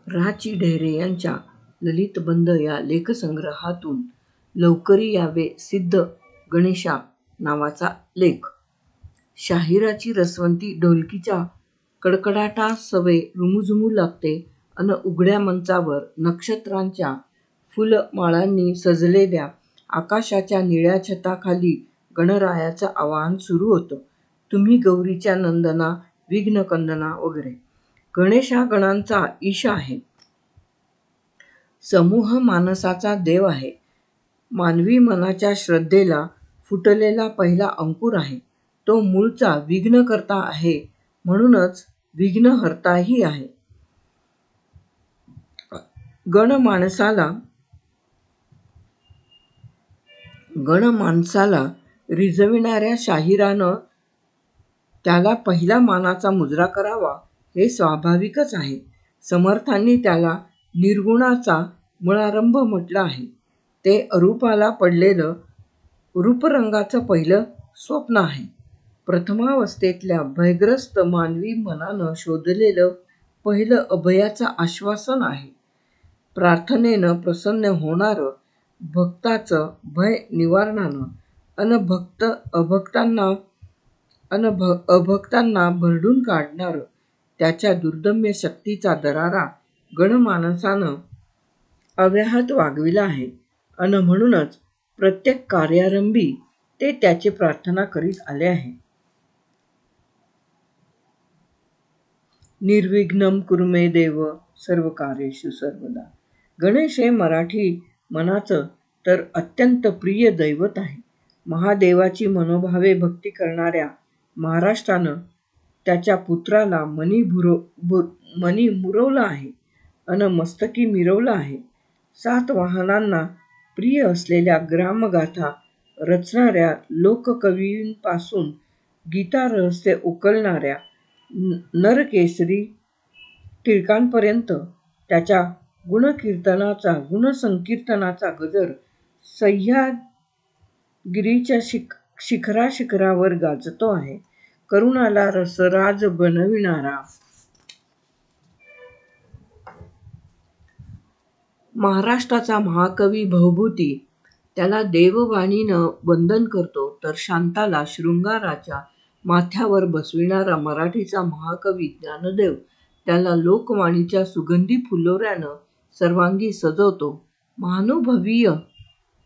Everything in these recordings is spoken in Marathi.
रा. चि. ढेरे यांच्या ललितबंध या लेखसंग्रहातून लवकरी यावे सिद्ध गणेशा नावाचा लेख. शाहिराची रसवंती ढोलकीच्या कडकडाटासवे रुमझुमू लागते अन उघड्या मंचावर नक्षत्रांच्या फुलमाळांनी सजलेल्या आकाशाच्या निळ्या छताखाली गणरायाचं आवाहन सुरू होतं. तुम्ही गौरीच्या नंदना विघ्नकंदना वगैरे. गणेश हा गणांचा ईश आहे. समूह मानसाचा देव आहे. मानवी मनाच्या श्रद्धेला फुटलेला पहिला अंकुर आहे. तो मूळचा विघ्नकर्ता आहे, म्हणूनच विघ्नहर्ताही आहे. गणमानसाला रिझविणाऱ्या शाहिरानं त्याला पहिला मानाचा मुजरा करावा हे स्वाभाविकच आहे. समर्थांनी त्याला निर्गुणाचा मूळारंभ म्हटलं आहे. ते अरूपाला पडलेलं रूपरंगाचं पहिलं स्वप्न आहे. प्रथमावस्थेतल्या भयग्रस्त मानवी मनानं शोधलेलं पहिलं अभयाचं आश्वासन आहे. प्रार्थनेनं प्रसन्न होणारं, भक्ताचं भय निवारणारं अभक्तांना भरडून काढणारं त्याच्या दुर्दम्य शक्तीचा दरारा गणमानसानं अव्याहत वागविला आहे अन म्हणूनच प्रत्येक कार्यारंभी ते त्याची प्रार्थना करीत आले आहे. निर्विघ्नं कुरु मे देव सर्वकार्येषु सर्वदा. गणेश हे मराठी मनाचं तर अत्यंत प्रिय दैवत आहे. महादेवाची मनोभावे भक्ती करणाऱ्या महाराष्ट्रानं त्याच्या पुत्राला मनी मुरवलं आहे अन मस्तकी मिरवलं आहे. 7 वाहनांना प्रिय असलेल्या ग्रामगाथा रचणाऱ्या लोककवींपासून गीतारहस्य उकलणाऱ्या नरकेसरी टिळकांपर्यंत त्याच्या गुणसंकीर्तनाचा गजर सह्याद्रीच्या शिखराशिखरावर गाजतो आहे. करुणाला रसराज बनविणारा महाराष्ट्राचा महाकवी भवभूती त्याला देववाणीनं वंदन करतो, तर शांताला शृंगाराच्या माथ्यावर बसविणारा मराठीचा महाकवी ज्ञानदेव त्याला लोकवाणीच्या सुगंधी फुलोऱ्यानं सर्वांगी सजवतो.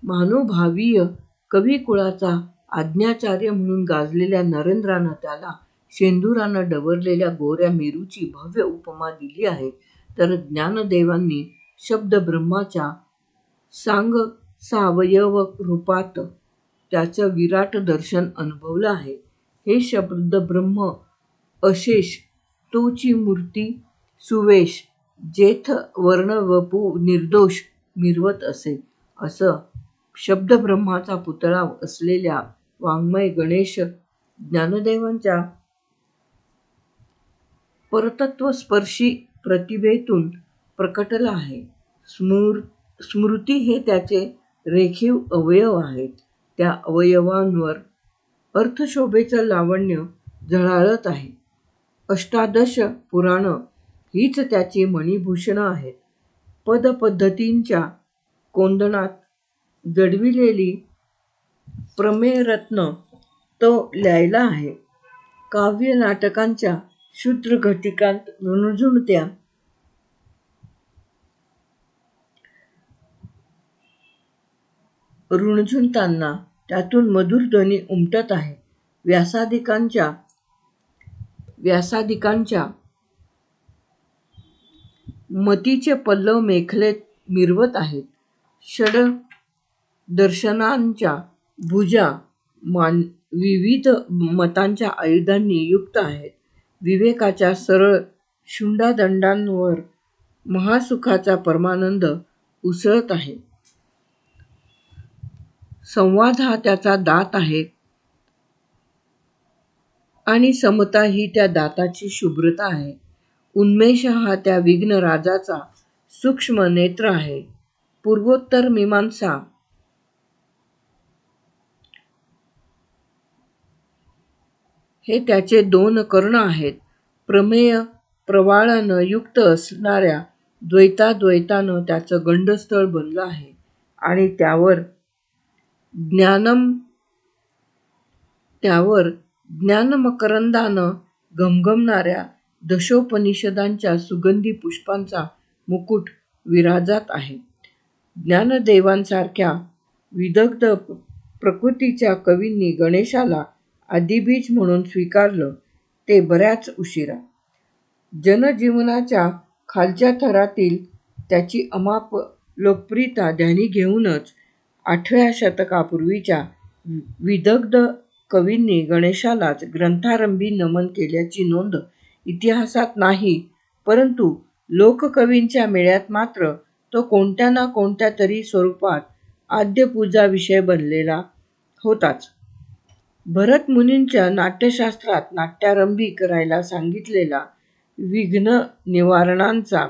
महानुभावीय कविकुळाचा आज्ञाचार्य म्हणून गाजलेल्या नरेंद्रानं त्याला शेंदुरानं डवरलेल्या गोऱ्या मेरूची भव्य उपमा दिली आहे, तर ज्ञानदेवांनी शब्दब्रह्माच्या सांगसावयव रूपात त्याचं विराट दर्शन अनुभवलं आहे. हे शब्दब्रह्म अशेष तोची मूर्ती सुवेश जेथ वर्णवपू निर्दोष मिरवत असे. असं शब्दब्रह्माचा पुतळा असलेल्या वाङ्मय गणेश ज्ञानदेवांच्या परतत्वस्पर्शी प्रतिभेतून प्रकटला आहे. स्मृती हे त्याचे रेखीव अवयव आहेत. त्या अवयवांवर अर्थशोभेचं लावण्य झळाळत आहे. 18 पुराणं हीच त्याची मणिभूषणं आहेत. पदपद्धतींच्या कोंदणात जडविलेली प्रमेयरत्नं तो ल्यायला आहे. काव्यनाटकांच्या क्षुद्रघटिकांत रुणझुणताना त्यातून मधुर ध्वनी उमटत आहे. व्यासादिकांच्या मतीचे पल्लव मेखलेत मिरवत आहेत. षड्दर्शनांच्या भुजा विविध मतांच्या आयुधांनी युक्त आहेत. विवेकाच्या सरळ शुंडादंडांवर महासुखाचा परमानंद उसळत आहे. संवाद हा त्याचा दात आहे आणि समता ही त्या दाताची शुभ्रता आहे. उन्मेष हा त्या विघ्नराजाचा सूक्ष्म नेत्र आहे. पूर्वोत्तर मीमांसा हे त्याचे 2 कर्ण आहेत. प्रमेय प्रवाळानं युक्त असणाऱ्या द्वैताद्वैतानं त्याचं गंडस्थळ बनलं आहे आणि त्यावर ज्ञानमकरंदानं घमघमणाऱ्या दशोपनिषदांच्या सुगंधी पुष्पांचा मुकुट विराजात आहे. ज्ञानदेवांसारख्या विदग्ध प्रकृतीच्या कवींनी गणेशाला आदिबीज म्हणून स्वीकारलं ते बऱ्याच उशिरा. जनजीवनाच्या खालच्या थरातील त्याची अमाप लोकप्रियता ध्यानी घेऊनच 8व्या शतकापूर्वीच्या विदग्ध कवींनी गणेशालाच ग्रंथारंभी नमन केल्याची नोंद इतिहासात नाही, परंतु लोककवींच्या मेळ्यात मात्र तो कोणत्या ना कोणत्या तरी स्वरूपात आद्यपूजा विषय बनलेला होताच. भरत मुनींच्या नाट्यशास्त्रात नाट्यारंभी करायला सांगितलेला विघ्न निवारणांचा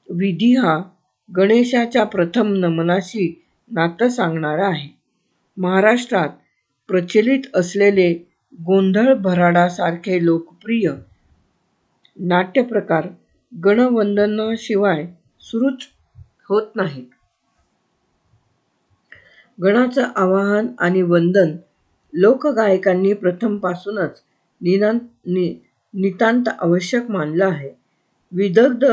विधी हा गणेशाच्या प्रथम नमनाशी नातं सांगणारा आहे. महाराष्ट्रात प्रचलित असलेले गोंधळ भराडासारखे लोकप्रिय नाट्यप्रकार गणवंदनाशिवाय सुरूच होत नाहीत. गणाचं आवाहन आणि वंदन लोकगायकांनी प्रथमपासूनच नितांत आवश्यक मानलं आहे. विदग्ध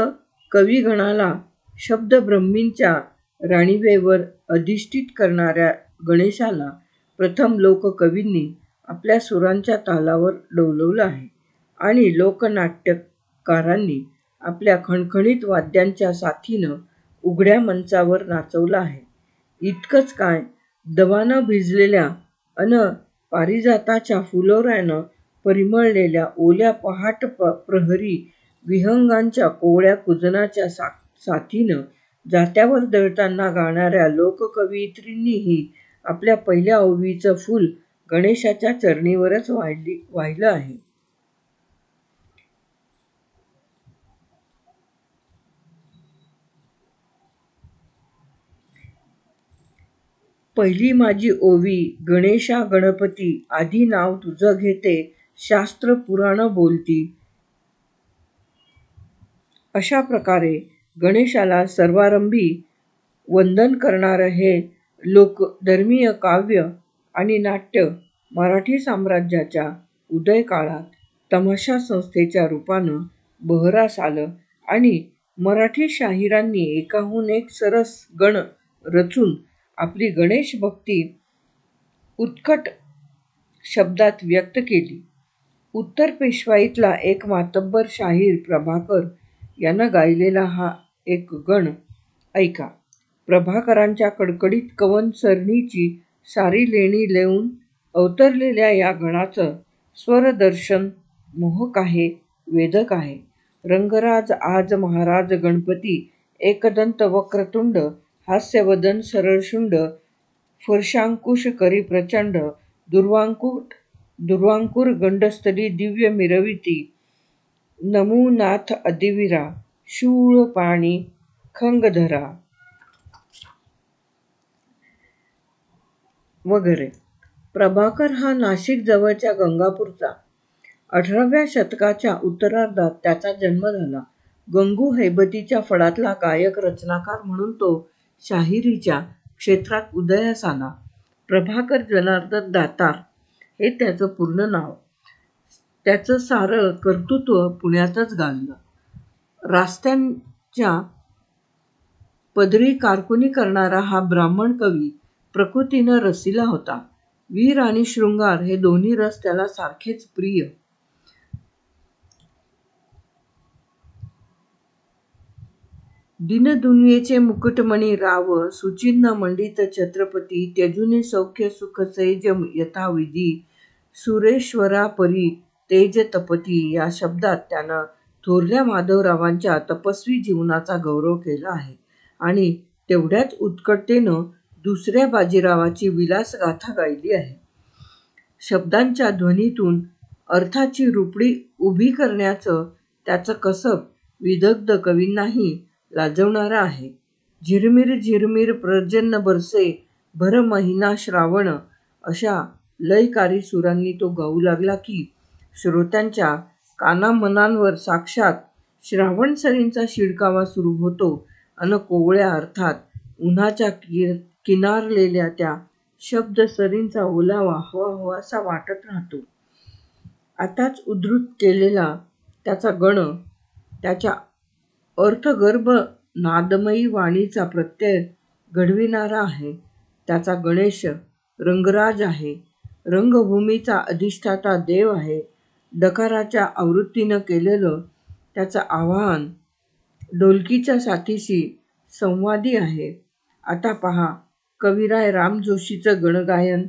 कविगणाला शब्दब्रह्मींच्या राणीवेवर अधिष्ठित करणाऱ्या गणेशाला प्रथम लोककवींनी आपल्या सुरांच्या तालावर डोलवलं आहे आणि लोकनाट्यकारांनी आपल्या खणखणीत वाद्यांच्या साथीनं उघड्या मंचावर नाचवलं आहे. इतकंच काय, दवानं भिजलेल्या अन पारिजाताच्या फुलोऱ्यानं परिमळलेल्या ओल्या पहाट प्रहरी विहंगांच्या कोवळ्या कूजनाच्या साथीनं जात्यावर दळताना गाणाऱ्या लोककवयित्रींनीही आपल्या पहिल्या ओवीचं फूल गणेशाच्या चरणीवरच वाहिलं आहे. पहिली माझी ओवी गणेशा गणपती, आधी नाव तुझं घेते, शास्त्र पुराणं बोलती. अशा प्रकारे गणेशाला सर्वारंभी वंदन करणारं हे लोकधर्मीय काव्य आणि नाट्य मराठी साम्राज्याच्या उदयकाळात तमाशा संस्थेच्या रूपानं बहरास आलं आणि मराठी शाहिरांनी एकाहून एक सरस गण रचून आपली गणेशभक्ती उत्कट शब्दात व्यक्त केली. उत्तर पेशवाईतला एक मातब्बर शाहीर प्रभाकर यानं गायलेला हा एक गण ऐका. प्रभाकरांच्या कडकडीत कवन सरणीची सारी लेणी लेऊन अवतरलेल्या या गणाचं स्वरदर्शन मोहक आहे, वेदक आहे. रंगराज आज महाराज गणपती, एकदंत वक्रतुंड, हास्यवदन सरळशुंड, फर्शांकुश करी प्रचंड, दुर्वांकुर गंडस्थली दिव्य मिरविती, नमू नाथ आदिवीरा, शूळ पाणी खंगधरा वगैरे. प्रभाकर हा नाशिक जवळच्या गंगापूरचा. 18व्या शतकाच्या उत्तरार्धात त्याचा जन्म झाला. गंगू हैबतीच्या फडातला गायक रचनाकार म्हणून तो शाहिरीच्या क्षेत्रात उदयास आला. प्रभाकर जनार्दन दातार हे त्याचं पूर्ण नाव. त्याचं सारं कर्तृत्व पुण्यातच गाजलं. रास्त्यांच्या पदरी कारकुनी करणारा हा ब्राह्मण कवी प्रकृतीनं रसिला होता. वीर आणि शृंगार हे दोन्ही रस त्याला सारखेच प्रिय. दीनदुनियेचे मुकुटमणी राव, सुचिन्ह मंडित छत्रपती, त्यजुनी सौख्य सुख सेज यथाविधी, सुरेश्वरा परी तेज तपती या शब्दात त्यानं थोरल्या माधवरावांच्या तपस्वी जीवनाचा गौरव केला आहे आणि तेवढ्याच उत्कटतेनं दुसऱ्या बाजीरावाची विलासगाथा गायली आहे. शब्दांच्या ध्वनीतून अर्थाची रुपडी उभी करण्याचं त्याचं कसब विदग्ध कवींनाही लाजवणारं आहे. झिरमिर झिरमिर पर्जन्य बरसे, भर महिना श्रावण अशा लयकारी सुरांनी तो गाऊ लागला की श्रोत्यांच्या कानामनांवर साक्षात श्रावण सरींचा शिडकावा सुरू होतो अन कोवळ्या अर्थात उन्हाच्या किनारलेल्या त्या शब्द सरींचा ओलावा हवा हवासा वाटत राहतो. आताच उद्धृत केलेला त्याचा गण त्याच्या अर्थगर्भ नादमयी वाणीचा प्रत्यय घडविणारा आहे. त्याचा गणेश रंगराज आहे. रंगभूमीचा अधिष्ठाता देव आहे. डकाराच्या आवृत्तीनं केलेलं त्याचं आवाहन ढोलकीच्या साथीशी संवादी आहे. आता पहा कविराय राम जोशीचं गणगायन.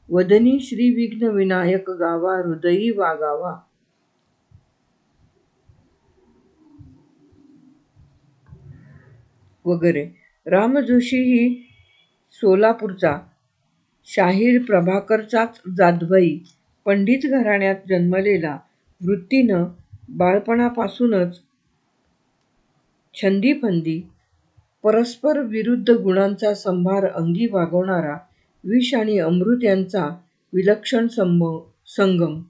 वदनी श्री विघ्न विनायक गावा, हृदयी वागावा. वगैरे. राम जोशी ही सोलापूरचा शाहीर प्रभाकरचाच जादभाई. पंडित घराण्यात जन्मलेला, वृत्तीनं बाळपणापासूनच छंदीफंदी परस्पर विरुद्ध गुणांचा संभार अंगी वागवणारा, विष आणि अमृत यांचा विलक्षण संगम,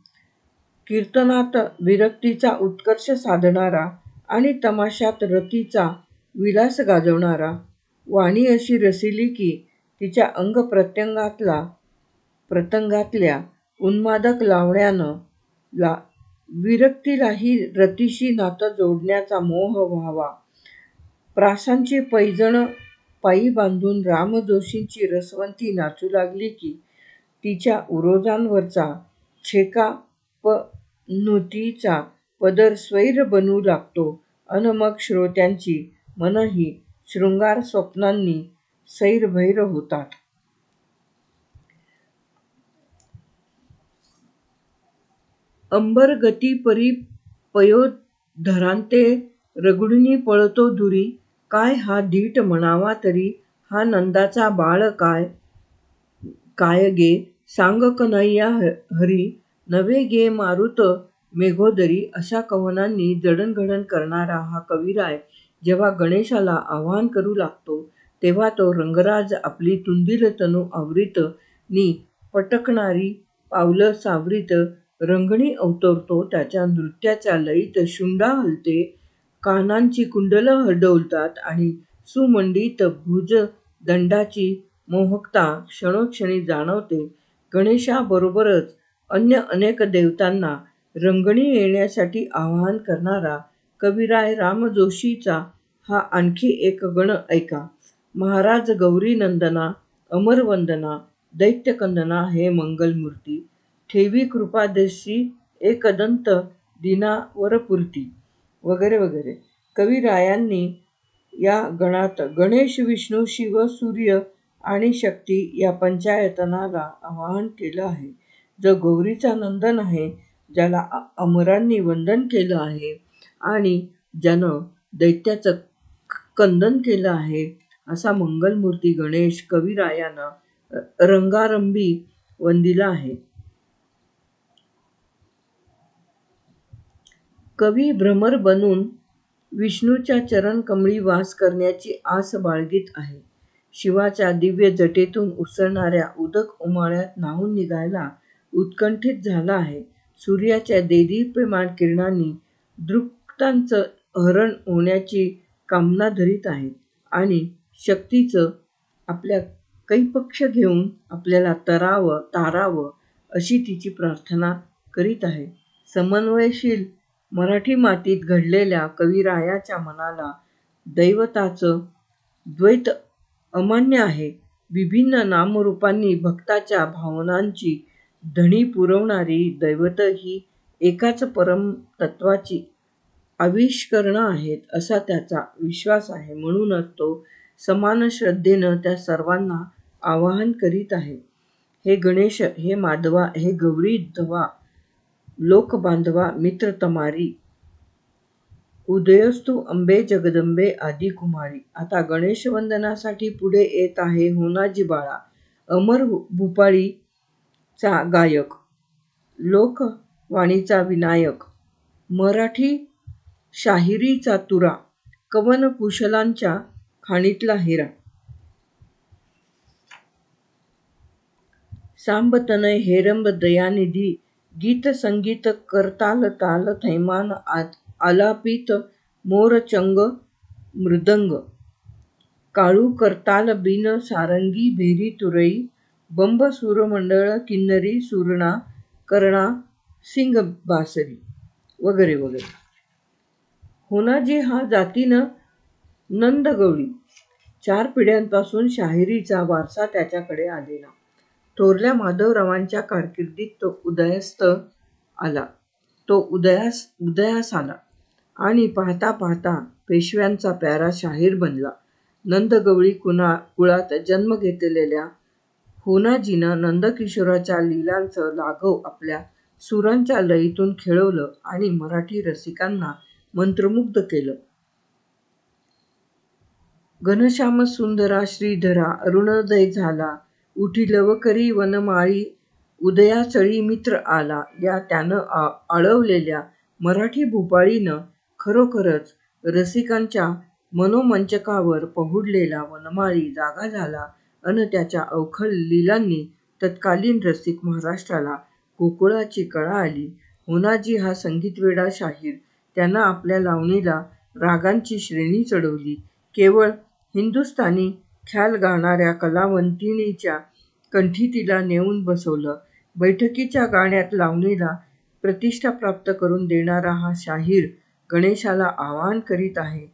कीर्तनात विरक्तीचा उत्कर्ष साधणारा आणि तमाशात रतीचा विलास गाजवणारा. वाणी अशी रसिली की तिच्या प्रत्यंगातल्या उन्मादक लावण्यानं विरक्तीलाही रतीशी नातं जोडण्याचा मोह व्हावा. प्रासांची पैजण पायी बांधून राम जोशींची रसवंती नाचू लागली की तिच्या उरोजांवरचा छेकापणुतीचा पदर स्वैर बनू लागतो अन मग श्रोत्यांची मनंही शृंगार स्वप्नांनी सैरभैर होतात. अंबर गती परी पयोधरांते रगडूनी पळतो दुरी. काय हा धीट म्हणावा तरी, हा नंदाचा बाळ काय गे, सांग कन्हैया हरी, नव्हे गे मारुत मेघोदरी. अशा कवनांनी जडणघडण करणारा हा कविराय जेव्हा गणेशाला आवाहन करू लागतो तेव्हा तो रंगराज आपली तुंदील तनू आवरीत नि पटकणारी पावलं सावरीत रंगणी अवतरतो. त्याच्या नृत्याच्या लयीत शुंडा हलते, कानांची कुंडलं डोलतात आणि सुमंडित भुजदंडाची मोहकता क्षणोक्षणी जाणवते. गणेशाबरोबरच अन्य अनेक देवतांना रंगणी येण्यासाठी आवाहन करणारा कविराय राम जोशीचा हा आणखी एक गण ऐका. महाराज गौरीनंदना, अमरवंदना, दैत्यकंदना हे मंगलमूर्ती, ठेवी कृपादशी एकदंत दीनावरपूर्ती. वगैरे वगैरे. कविरायांनी या गणात गणेश, विष्णू, शिव, सूर्य आणि शक्ती या पंचायतनाला आवाहन केलं आहे. जो गौरीचा नंदन आहे, ज्याला अमरांनी वंदन केलं आहे आणि ज्यानं दैत्याचं कंदन केलं आहे, असा मंगलमूर्ती गणेश कविरायानं रंगारंभी वंदिला आहे. कवी भ्रमर बनून विष्णूच्या चरणकमळी वास करण्याची आस बाळगीत आहे. शिवाच्या दिव्य जटेतून उसळणाऱ्या उदक उमाळ्यात न्हाऊन निघायला उत्कंठित झाला आहे. सूर्याच्या देदीप्यमान किरणांनी दृक्तांचं हरण होण्याची कामना धरीत आहे आणि शक्तीचं आपल्या कैपक्ष घेऊन आपल्याला तारावं अशी तिची प्रार्थना करीत आहे. समन्वयशील मराठी मातीत घडलेल्या कविरायाच्या मनाला दैवताचं द्वैत अमान्य आहे. विभिन्न नामरूपांनी भक्ताच्या भावनांची धणी पुरवणारी दैवत ही एकाच परमतत्त्वाची आविष्करणं आहेत असा त्याचा विश्वास आहे. म्हणूनच तो समान श्रद्धेनं त्या सर्वांना आवाहन करीत आहे. हे गणेश, हे माधवा, हे गौरी धवा, लोकबांधवा, मित्र तमारी, उदयस्तु अंबे जगदंबे आदि कुमारी. आता गणेशवंदनासाठी पुढे येत आहे होनाजी बाळा, अमर भूपाळीचा गायक, लोकवाणीचा विनायक, मराठी शाहिरीचा तुरा, कवन कुशलांच्या खाणीतला हिरा. सांब तनय हेरंब दयानिधी, गीत संगीत करताल ताल थैमान आलापित मोरचंग मृदंग, काळू करताल बिन सारंगी भेरी तुरई, बंब सूरमंडळ किन्नरी सुरणा करणा सिंग बासरी वगैरे वगैरे. होनाजी हा जातीनं नंदगवळी. 4 पिढ्यांपासून शाहिरीचा वारसा त्याच्याकडे आलेला. थोरल्या माधवरावांच्या कारकिर्दीत तो उदयास आला आणि पाहता पाहता पेशव्यांचा प्यारा शाहीर बनला. नंदगवळी कुळात जन्म घेतलेल्या होनाजीनं नंदकिशोराच्या लीलांचं लाघव आपल्या सुरांच्या लयीतून खेळवलं आणि मराठी रसिकांना मंत्रमुग्ध केलं. घनश्याम सुंदरा श्रीधरा अरुणोदय झाला, उठी लवकरी वनमाळी, उदयाचळी मित्र आला, या त्यानं आळवलेल्या मराठी भूपाळीनं खरोखरच रसिकांच्या मनोमंचकावर पहुडलेला वनमाळी जागा झाला अन त्याच्या अवखळ लीलांनी तत्कालीन रसिक महाराष्ट्राला गोकुळाची कळा आली. होनाजी हा संगीतवेडा शाहीर. त्यानं आपल्या लावणीला रागांची श्रेणी चढवली. केवळ हिंदुस्थानी ख्याल गाणाऱ्या कलावंतिणीच्या कंठी तिला नेऊन बसवलं. बैठकीच्या गाण्यात लावणीला प्रतिष्ठा प्राप्त करून देणारा हा शाहीर गणेशाला आवाहन करीत आहे,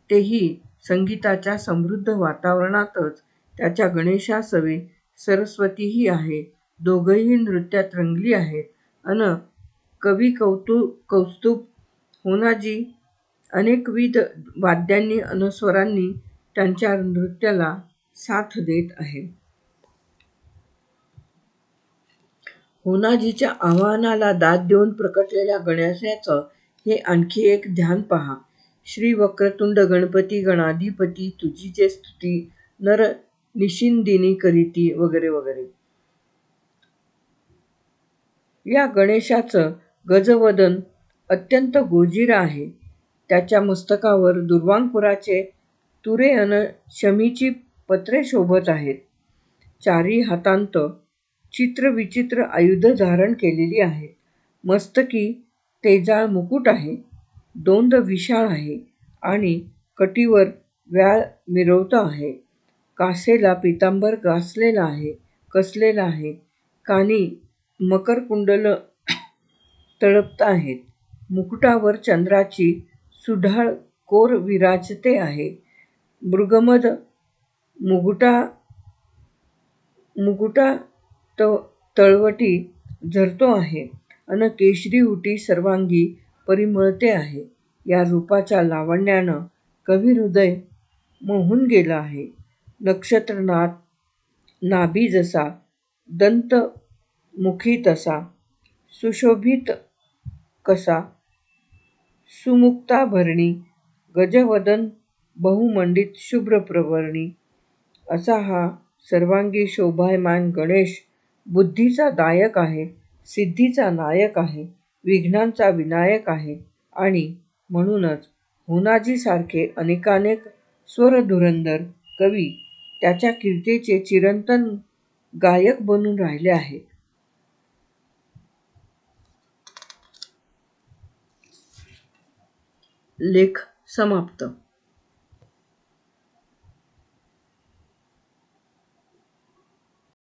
तेही संगीताच्या समृद्ध वातावरणातच. त्याच्या गणेशासवे सरस्वतीही आहे. दोघंही नृत्यात रंगली आहेत अन कवी कौस्तुभ होनाजी अनेकविध वाद्यांनी अन स्वरांनी त्यांच्या नृत्याला साथ देत आहे. होनाजीच्या आवाहनाला दाद देऊन प्रकटलेल्या गणेशाचं हे आणखी एक ध्यान पहा. श्री वक्रतुंड गणपती गणाधिपती, तुझीचे स्तुती नर निशिदिनी करीती वगैरे वगैरे. या गणेशाचं गजवदन अत्यंत गोजिर आहे. त्याच्या मस्तकावर दुर्वांकुराचे तुरे अन शमीची पत्रे शोभत आहेत. चारी हातांत चित्रविचित्र आयुधं धारण केलेली आहेत. मस्तकी तेजाळ मुकुट आहे. दोंड विशाळ आहे आणि कटीवर व्याळ मिरवतं आहे. कासेला पितांबर कसलेलं आहे. कानी मकरकुंडलं तळपत आहेत. मुकुटावर चंद्राची सुढाळ कोर विराजते आहे. मृगमध मुकुटा तळवटी झरतो आहे अन केशरी उटी सर्वांगी परिमळते आहे. या रूपाच्या लावण्यानं कविहृदय मोहून गेलं आहे. नक्षत्र नाभी जसा, दंत मुखी तसा, सुशोभित कसा, सुमुक्ताभरणी, गजवदन बहुमंडित शुभ्र प्रवर्णी, असा हा सर्वांगी शोभायमान गणेश बुद्धीचा दायक आहे, सिद्धीचा नायक आहे, विघ्नांचा विनायक आहे आणि म्हणूनच होनाजीसारखे अनेकानेक स्वरधुरंदर कवी त्याच्या कीर्तीचे चिरंतन गायक बनून राहिले आहेत. लेख समाप्त.